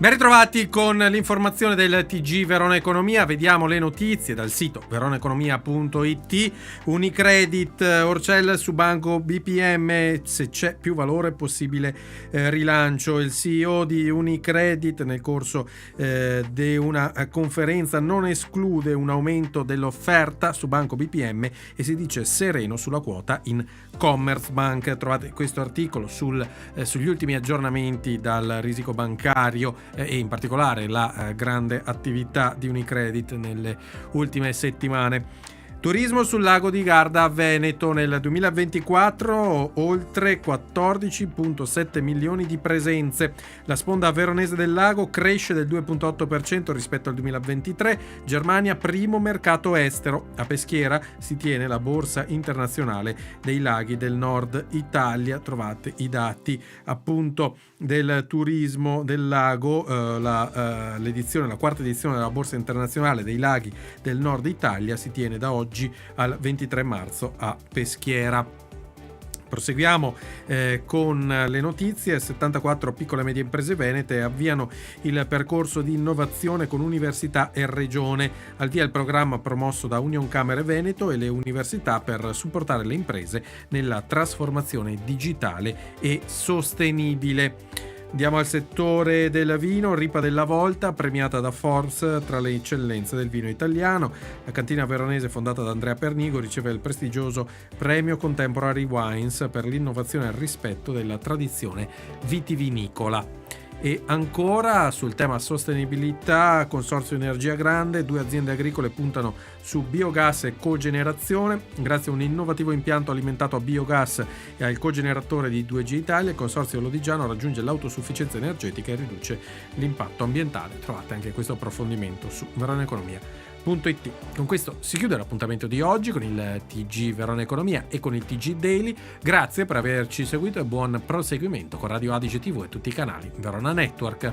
Ben ritrovati con l'informazione del TG Verona Economia. Vediamo le notizie dal sito veronaeconomia.it. Unicredit, Orcel su Banco BPM, se c'è più valore possibile rilancio. Il CEO di Unicredit nel corso di una conferenza non esclude un aumento dell'offerta su Banco BPM e si dice sereno sulla quota in Commerzbank. Trovate questo articolo sugli ultimi aggiornamenti dal risico bancario e in particolare la grande attività di Unicredit nelle ultime settimane. Turismo sul lago di Garda a Veneto nel 2024, oltre 14,7 milioni di presenze. La sponda veronese del lago cresce del 2,8% rispetto al 2023. Germania primo mercato estero. A Peschiera si tiene la borsa internazionale dei laghi del nord Italia. Trovate i dati appunto del turismo del lago, la quarta edizione della borsa internazionale dei laghi del nord Italia si tiene da oggi al 23 marzo a Peschiera. Proseguiamo con le notizie. 74 piccole e medie imprese venete avviano il percorso di innovazione con università e regione. Al via il programma promosso da Union Camere Veneto e le università per supportare le imprese nella trasformazione digitale e sostenibile. Andiamo al settore del vino. Ripa della Volta, premiata da Forbes tra le eccellenze del vino italiano. La cantina veronese fondata da Andrea Pernigo riceve il prestigioso premio Contemporary Wines per l'innovazione e il rispetto della tradizione vitivinicola. E ancora sul tema sostenibilità, Consorzio Energia Grande, 2 aziende agricole puntano su biogas e cogenerazione. Grazie a un innovativo impianto alimentato a biogas e al cogeneratore di 2G Italia, il Consorzio Lodigiano raggiunge l'autosufficienza energetica e riduce l'impatto ambientale. Trovate anche questo approfondimento su veronaeconomia.it. Con questo si chiude l'appuntamento di oggi con il TG Verona Economia e con il TG Daily. Grazie per averci seguito e buon proseguimento con Radio Adige TV e tutti i canali Verona Network.